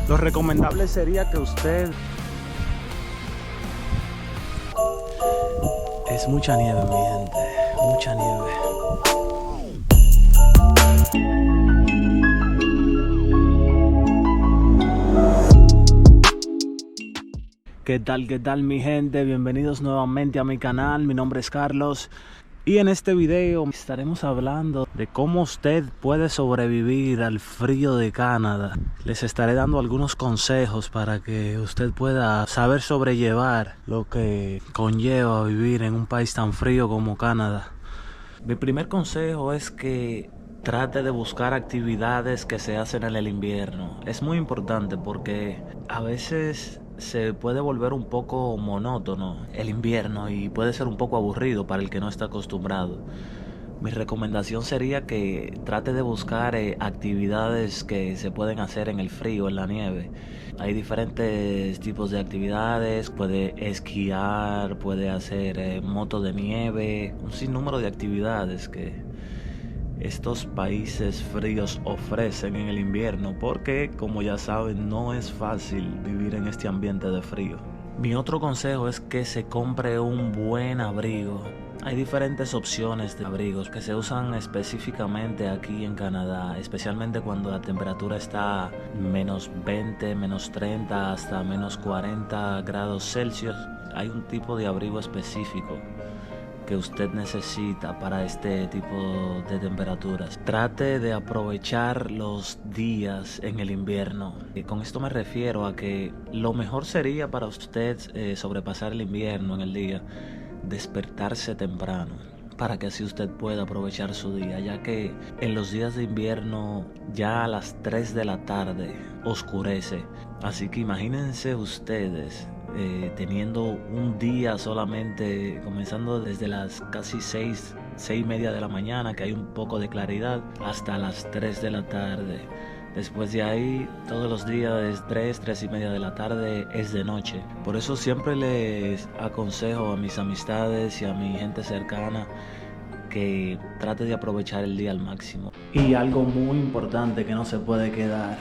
Lo recomendable sería que usted... Es mucha nieve, mi gente, mucha nieve. ¿Qué tal mi gente? Bienvenidos nuevamente a mi canal. Mi nombre es Carlos y en este video estaremos hablando de cómo usted puede sobrevivir al frío de Canadá. Les estaré dando algunos consejos para que usted pueda saber sobrellevar lo que conlleva vivir en un país tan frío como Canadá. Mi primer consejo es que trate de buscar actividades que se hacen en el invierno. Es muy importante porque a veces se puede volver un poco monótono el invierno y puede ser un poco aburrido para el que no está acostumbrado. Mi recomendación sería que trate de buscar actividades que se pueden hacer en el frío, en la nieve. Hay diferentes tipos de actividades, puede esquiar, puede hacer moto de nieve, un sinnúmero de actividades que estos países fríos ofrecen en el invierno, porque como ya saben no es fácil vivir en este ambiente de frío. Mi otro consejo es que se compre un buen abrigo. Hay diferentes opciones de abrigos que se usan específicamente aquí en Canadá, especialmente cuando la temperatura está menos 20, menos 30 hasta menos 40 grados Celsius. Hay un tipo de abrigo específico que usted necesita para este tipo de temperaturas. Trate de aprovechar los días en el invierno. Con esto me refiero a que lo mejor sería para usted sobrepasar el invierno en el día, despertarse temprano, para que así usted pueda aprovechar su día, ya que en los días de invierno ya a las 3 de la tarde oscurece. Así que imagínense ustedes teniendo un día solamente, comenzando desde las casi 6:30 de la mañana, que hay un poco de claridad, hasta las 3 de la tarde. Después de ahí, todos los días de 3:30 de la tarde es de noche. Por eso siempre les aconsejo a mis amistades y a mi gente cercana que trate de aprovechar el día al máximo. Y algo muy importante que no se puede quedar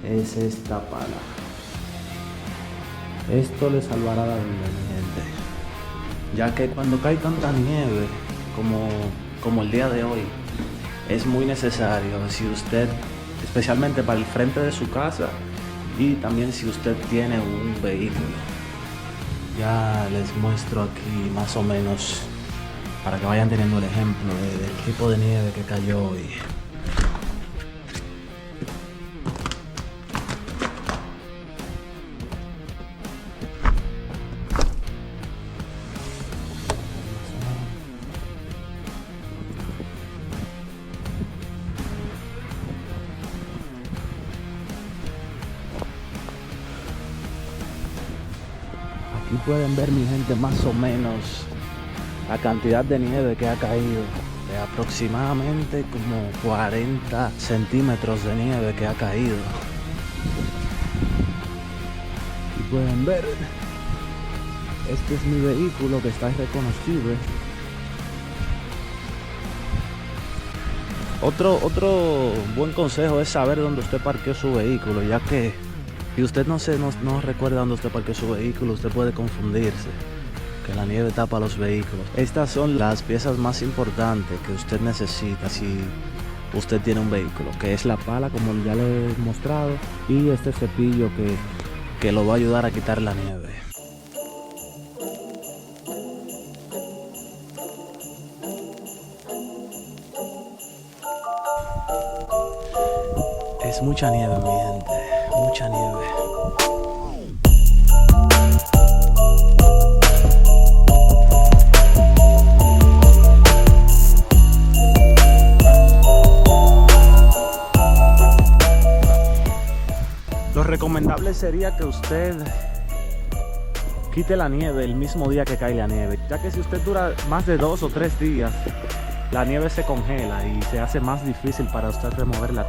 es esta pala. Esto le salvará la vida, mi gente, ya que cuando cae tanta nieve como el día de hoy, es muy necesario, si usted, especialmente para el frente de su casa, y también si usted tiene un vehículo. Ya les muestro aquí más o menos para que vayan teniendo el ejemplo del tipo de nieve que cayó hoy. Aquí pueden ver, mi gente, más o menos la cantidad de nieve que ha caído, de aproximadamente como 40 centímetros de nieve que ha caído. Y pueden ver, este es mi vehículo que está irreconocible. Otro buen consejo es saber dónde usted parqueó su vehículo, ya que si usted no recuerda dónde usted parqueó su vehículo, usted puede confundirse, que la nieve tapa los vehículos. Estas son las piezas más importantes que usted necesita si usted tiene un vehículo, que es la pala, como ya le he mostrado, y este cepillo que lo va a ayudar a quitar la nieve. Es mucha nieve, mi gente, mucha nieve. Lo recomendable sería que usted quite la nieve el mismo día que cae la nieve, ya que si usted dura más de 2 o 3 días, la nieve se congela y se hace más difícil para usted removerla.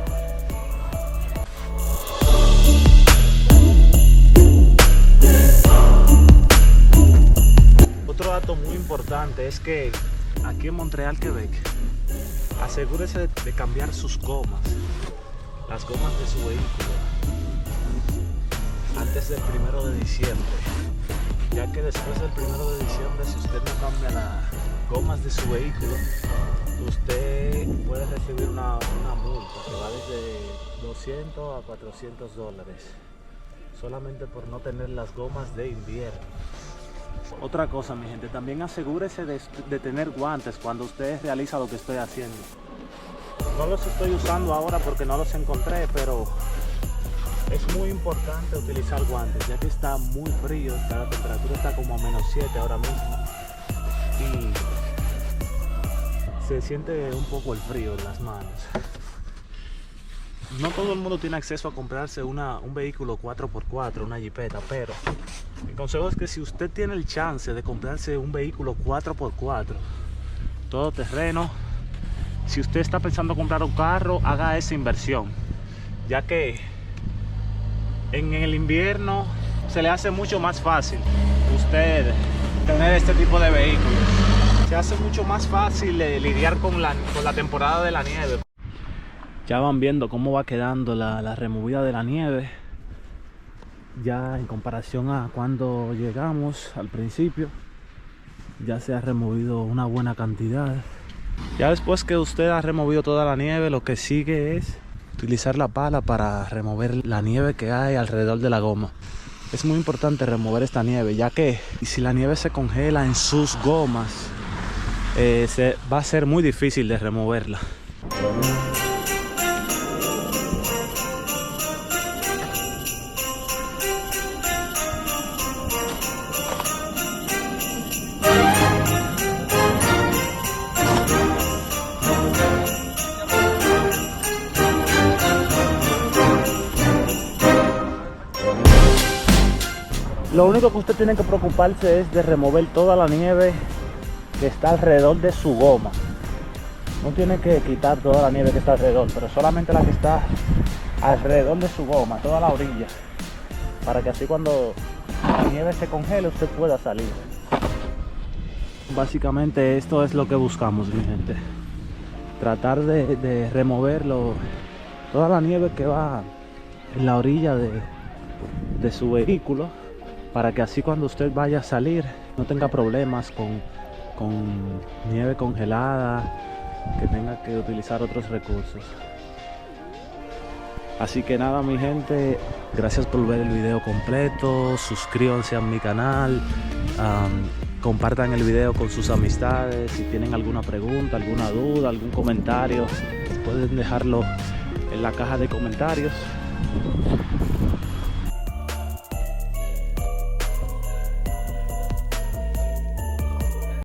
Otro dato muy importante es que aquí en Montreal, Quebec, asegúrese de cambiar sus gomas, las gomas de su vehículo, antes del 1 de diciembre, ya que después del 1 de diciembre, si usted no cambia las gomas de su vehículo, usted puede recibir una multa que va desde 200 a 400 dólares, solamente por no tener las gomas de invierno. Otra cosa, mi gente, también asegúrese de tener guantes cuando usted realiza lo que estoy haciendo. No los estoy usando ahora porque no los encontré, pero es muy importante utilizar guantes, ya que está muy frío, la temperatura está como a -7 ahora mismo y se siente un poco el frío en las manos. No todo el mundo tiene acceso a comprarse un vehículo 4x4, una jipeta, pero mi consejo es que si usted tiene el chance de comprarse un vehículo 4x4, todoterreno, si usted está pensando comprar un carro, haga esa inversión, ya que en el invierno se le hace mucho más fácil usted tener este tipo de vehículos. Se hace mucho más fácil lidiar con la temporada de la nieve. Ya van viendo cómo va quedando la removida de la nieve, ya en comparación a cuando llegamos al principio, ya se ha removido una buena cantidad. Ya después que usted ha removido toda la nieve, lo que sigue es utilizar la pala para remover la nieve que hay alrededor de la goma. Es muy importante remover esta nieve, ya que si la nieve se congela en sus gomas, va a ser muy difícil de removerla. Lo único que usted tiene que preocuparse es de remover toda la nieve que está alrededor de su goma. No tiene que quitar toda la nieve que está alrededor, pero solamente la que está alrededor de su goma, toda la orilla, para que así cuando la nieve se congele usted pueda salir. Básicamente esto es lo que buscamos, mi gente. Tratar de remover toda la nieve que va en la orilla de su vehículo, para que así cuando usted vaya a salir no tenga problemas con nieve congelada, que tenga que utilizar otros recursos. Así que nada, mi gente, gracias por ver el video completo, suscríbanse a mi canal, compartan el video con sus amistades. Si tienen alguna pregunta, alguna duda, algún comentario, pueden dejarlo en la caja de comentarios.